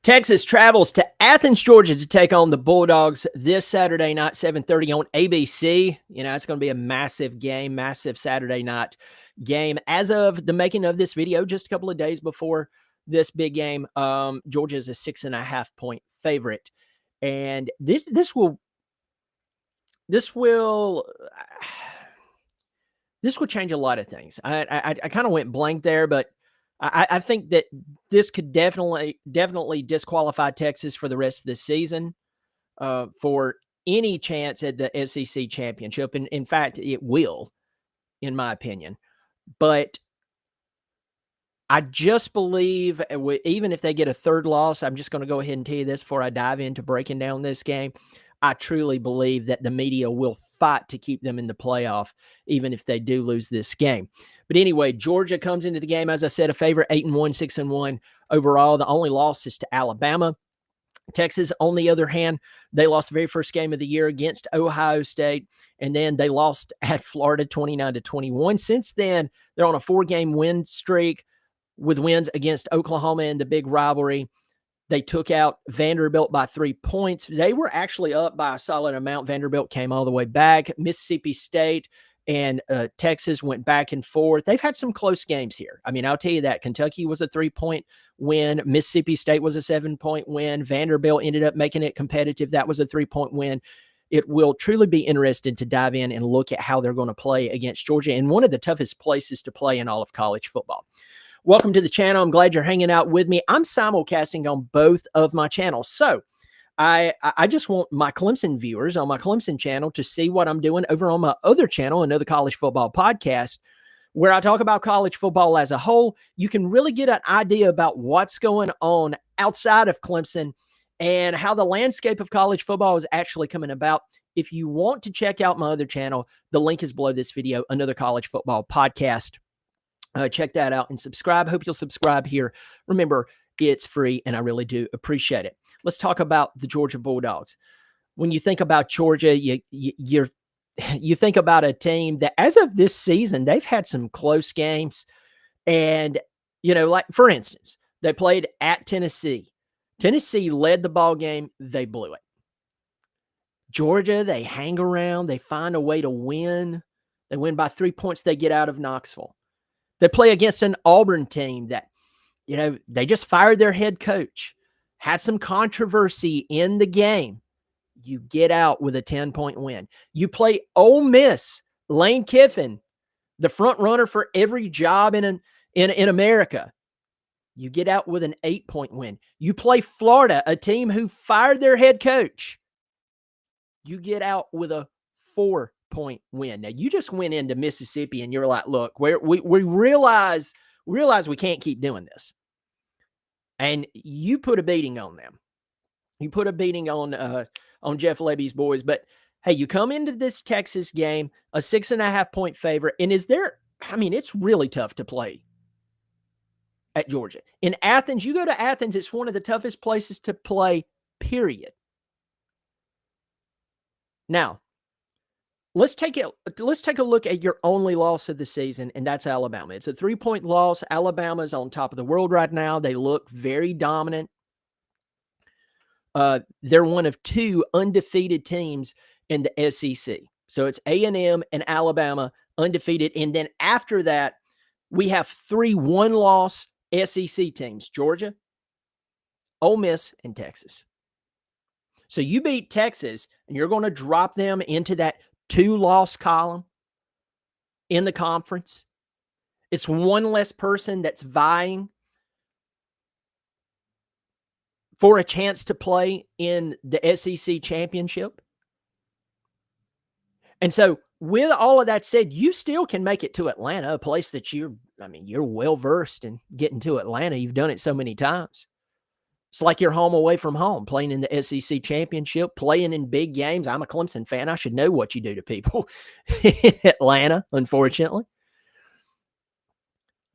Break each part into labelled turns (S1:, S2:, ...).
S1: Texas travels to Athens, Georgia to take on the Bulldogs this Saturday night, 7:30 on ABC. It's going to be a massive game, massive Saturday night game. As of the making of this video, just a couple of days before this big game, Georgia is a 6.5-point favorite. And this will change a lot of things. I kind of went blank there, but I think that this could definitely disqualify Texas for the rest of the season for any chance at the SEC championship. And in fact, it will, in my opinion. But I just believe, even if they get a third loss, I'm just going to go ahead and tell you this before I dive into breaking down this game. I truly believe that the media will fight to keep them in the playoff, even if they do lose this game. But anyway, Georgia comes into the game, as I said, a favorite, 8-1, 6-1 overall. The only loss is to Alabama. Texas, on the other hand, they lost the very first game of the year against Ohio State, and then they lost at Florida 29-21. Since then, they're on a 4-game win streak with wins against Oklahoma in the big rivalry. They took out Vanderbilt by 3 points. They were actually up by a solid amount. Vanderbilt came all the way back. Mississippi State and Texas went back and forth. They've had some close games here. I mean, I'll tell you that. Kentucky was a 3-point win. Mississippi State was a 7-point win. Vanderbilt ended up making it competitive. That was a 3-point win. It will truly be interesting to dive in and look at how they're going to play against Georgia in one of the toughest places to play in all of college football. Welcome to the channel. I'm glad you're hanging out with me. I'm simulcasting on both of my channels. So I just want my Clemson viewers on my Clemson channel to see what I'm doing over on my other channel, Another College Football Podcast, where I talk about college football as a whole. You can really get an idea about what's going on outside of Clemson and how the landscape of college football is actually coming about. If you want to check out my other channel, the link is below this video, Another College Football Podcast. Check that out and subscribe. Hope you'll subscribe here. Remember, it's free, and I really do appreciate it. Let's talk about the Georgia Bulldogs. When you think about Georgia, you think about a team that, as of this season, they've had some close games. And, like, for instance, they played at Tennessee. Tennessee led the ball game. They blew it. Georgia, they hang around. They find a way to win. They win by 3 points. They get out of Knoxville. They play against an Auburn team that, they just fired their head coach, had some controversy in the game. You get out with a 10-point win. You play Ole Miss, Lane Kiffin, the front runner for every job in America. You get out with an 8-point win. You play Florida, a team who fired their head coach. You get out with a 4-point win. Now, you just went into Mississippi and you're like, look, we realize we can't keep doing this. And you put a beating on them. You put a beating on Jeff Lebby's boys. But hey, you come into this Texas game, a 6.5-point favorite. And it's really tough to play at Georgia. In Athens, you go to Athens, it's one of the toughest places to play, period. Now, let's take a look at your only loss of the season, and that's Alabama. It's a 3-point loss. Alabama's on top of the world right now. They look very dominant. They're one of 2 undefeated teams in the SEC. So it's A&M and Alabama undefeated. And then after that, we have 3 one-loss SEC teams: Georgia, Ole Miss, and Texas. So you beat Texas, and you're going to drop them into that 2-loss column in the conference. It's one less person that's vying for a chance to play in the SEC championship. And so with all of that said, you still can make it to Atlanta, a place that you're well-versed in getting to Atlanta. You've done it so many times. It's like you're home away from home, playing in the SEC championship, playing in big games. I'm a Clemson fan. I should know what you do to people in Atlanta, unfortunately.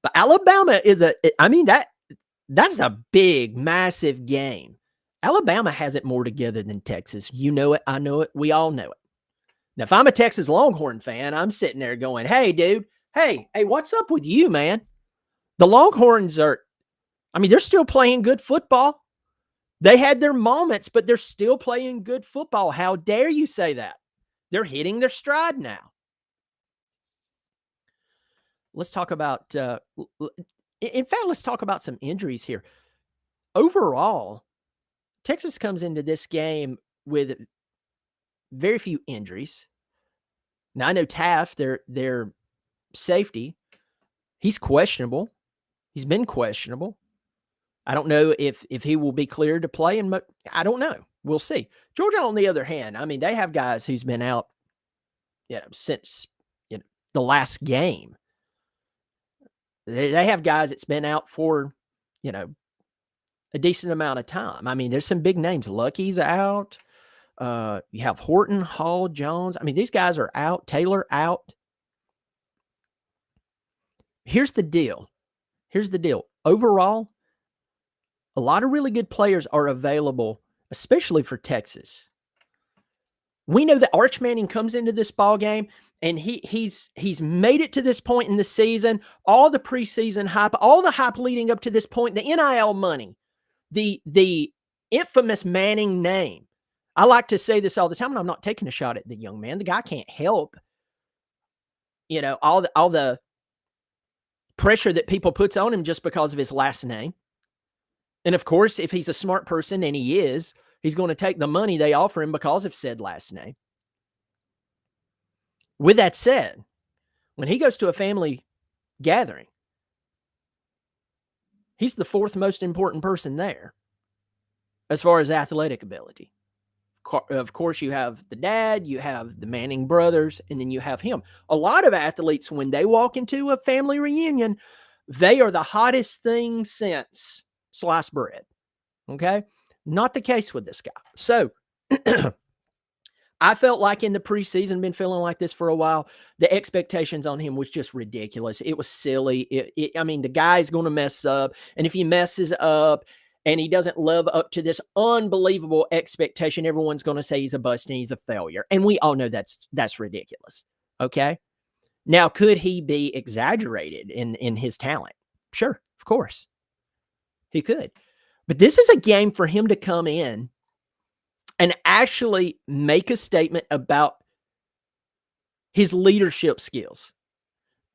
S1: But Alabama is that's a big, massive game. Alabama has it more together than Texas. You know it. I know it. We all know it. Now, if I'm a Texas Longhorn fan, I'm sitting there going, hey, dude, hey, what's up with you, man? The Longhorns they're still playing good football. They had their moments, but they're still playing good football. How dare you say that? They're hitting their stride now. Let's talk about, in fact, let's talk about some injuries here. Overall, Texas comes into this game with very few injuries. Now, I know Taft, their safety, he's questionable. He's been questionable. I don't know if he will be cleared to play, and I don't know. We'll see. Georgia, on the other hand, I mean, they have guys who's been out, since the last game. They have guys that's been out for, a decent amount of time. I mean, there's some big names. Lucky's out. You have Horton, Hall, Jones. I mean, these guys are out. Taylor out. Here's the deal. Overall, a lot of really good players are available, especially for Texas. We know that Arch Manning comes into this ball game, and he's made it to this point in the season. All the preseason hype, all the hype leading up to this point, the NIL money, the infamous Manning name. I like to say this all the time, and I'm not taking a shot at the young man. The guy can't help, all the pressure that people puts on him just because of his last name. And of course, if he's a smart person, and he is, he's going to take the money they offer him because of said last name. With that said, when he goes to a family gathering, he's the fourth most important person there as far as athletic ability. Of course, you have the dad, you have the Manning brothers, and then you have him. A lot of athletes, when they walk into a family reunion, they are the hottest thing since sliced bread. Okay? Not the case with this guy. So, I felt like in the preseason, been feeling like this for a while, the expectations on him was just ridiculous. It was silly. I mean, the guy's going to mess up. And if he messes up and he doesn't live up to this unbelievable expectation, everyone's going to say he's a bust and he's a failure. And we all know that's ridiculous. Okay? Now, could he be exaggerated in his talent? Sure, of course. He could. But this is a game for him to come in and actually make a statement about his leadership skills.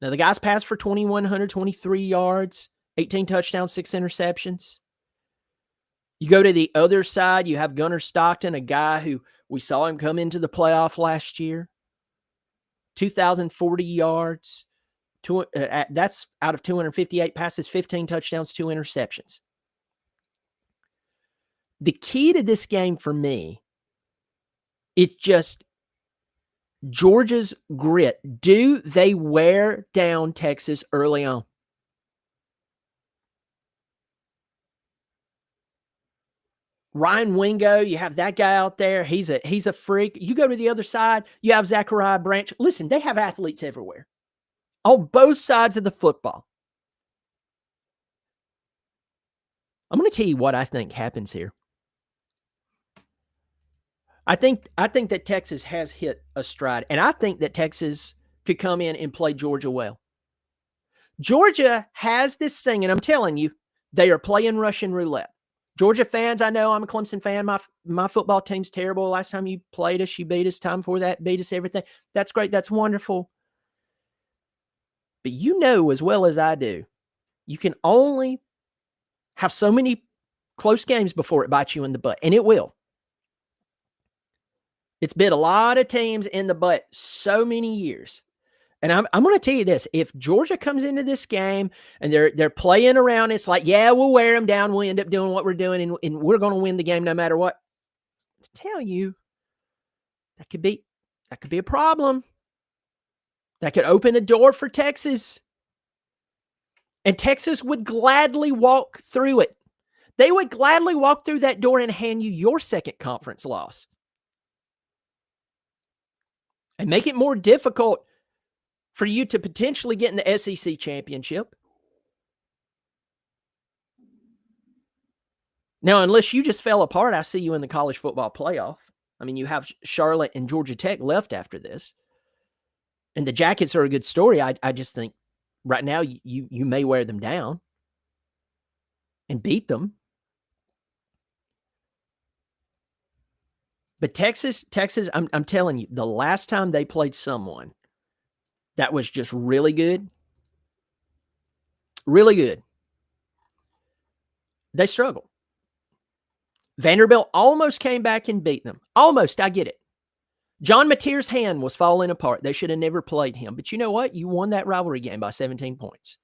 S1: Now, the guy's passed for 2,123 yards, 18 touchdowns, 6 interceptions. You go to the other side, you have Gunnar Stockton, a guy who we saw him come into the playoff last year. 2,040 yards. That's out of 258 passes, 15 touchdowns, 2 interceptions. The key to this game for me is just Georgia's grit. Do they wear down Texas early on? Ryan Wingo, you have that guy out there. He's a freak. You go to the other side, you have Zachariah Branch. Listen, they have athletes everywhere on both sides of the football. I'm going to tell you what I think happens here. I think that Texas has hit a stride, and I think that Texas could come in and play Georgia well. Georgia has this thing, and I'm telling you, they are playing Russian roulette. Georgia fans, I know I'm a Clemson fan. My football team's terrible. Last time you played us, you beat us. Time before that, beat us everything. That's great. That's wonderful. But you know as well as I do, you can only have so many close games before it bites you in the butt, and it will. It's bit a lot of teams in the butt so many years. And I'm going to tell you this. If Georgia comes into this game and they're playing around, it's like, yeah, we'll wear them down. We'll end up doing what we're doing, and we're going to win the game no matter what. I tell you, that could be a problem. That could open a door for Texas. And Texas would gladly walk through it. They would gladly walk through that door and hand you your second conference loss. And make it more difficult for you to potentially get in the SEC championship. Now, unless you just fell apart, I see you in the college football playoff. I mean, you have Charlotte and Georgia Tech left after this. And the Jackets are a good story. I just think right now you may wear them down and beat them. But Texas, I'm telling you, the last time they played someone that was just really good, they struggled. Vanderbilt almost came back and beat them. Almost, I get it. John Mateer's hand was falling apart. They should have never played him. But you know what? You won that rivalry game by 17 points.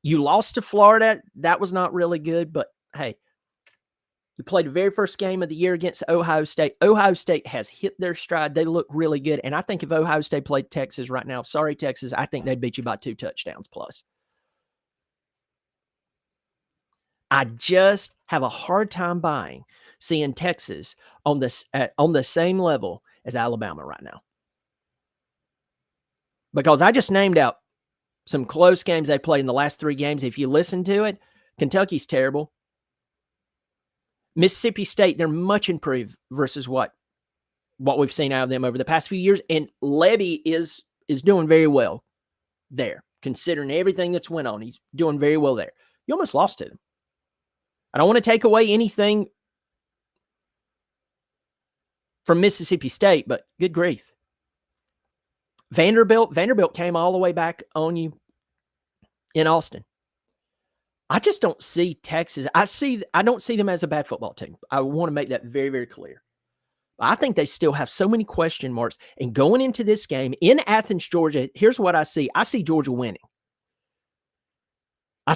S1: You lost to Florida. That was not really good, but hey, you played the very first game of the year against Ohio State. Ohio State has hit their stride. They look really good. And I think if Ohio State played Texas right now, sorry, Texas, I think they'd beat you by 2 touchdowns plus. I just have a hard time buying seeing Texas on the same level as Alabama right now. Because I just named out some close games they played in the last 3 games. If you listen to it, Kentucky's terrible. Mississippi State, they're much improved versus what we've seen out of them over the past few years. And Lebby is doing very well there, considering everything that's went on. He's doing very well there. You almost lost to them. I don't want to take away anything from Mississippi State, but good grief. Vanderbilt came all the way back on you in Austin. I just don't see Texas. I don't see them as a bad football team. I want to make that very, very clear. I think they still have so many question marks. And going into this game in Athens, Georgia, here's what I see. I see Georgia winning. I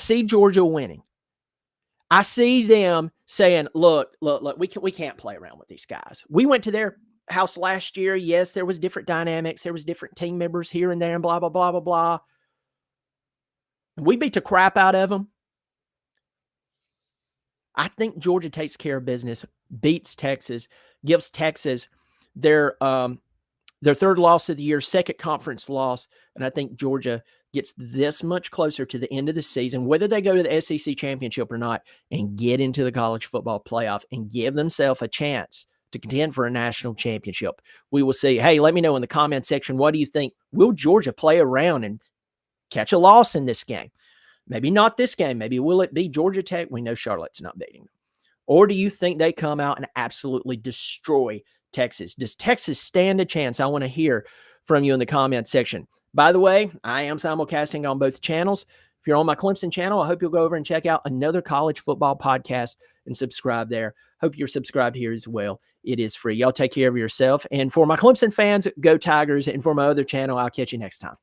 S1: see them saying, look, we can't play around with these guys. We went to their house last year. Yes, there was different dynamics. There was different team members here and there and blah, blah, blah, blah, blah. We beat the crap out of them. I think Georgia takes care of business, beats Texas, gives Texas their third loss of the year, second conference loss, and I think Georgia gets this much closer to the end of the season, whether they go to the SEC championship or not, and get into the college football playoff and give themselves a chance to contend for a national championship. We will see. Hey, let me know in the comment section, what do you think? Will Georgia play around and catch a loss in this game? Maybe not this game. Maybe will it be Georgia Tech? We know Charlotte's not beating them. Or do you think they come out and absolutely destroy Texas? Does Texas stand a chance? I want to hear from you in the comment section. By the way, I am simulcasting on both channels. If you're on my Clemson channel, I hope you'll go over and check out another college football podcast and subscribe there. Hope you're subscribed here as well. It is free. Y'all take care of yourself. And for my Clemson fans, go Tigers. And for my other channel, I'll catch you next time.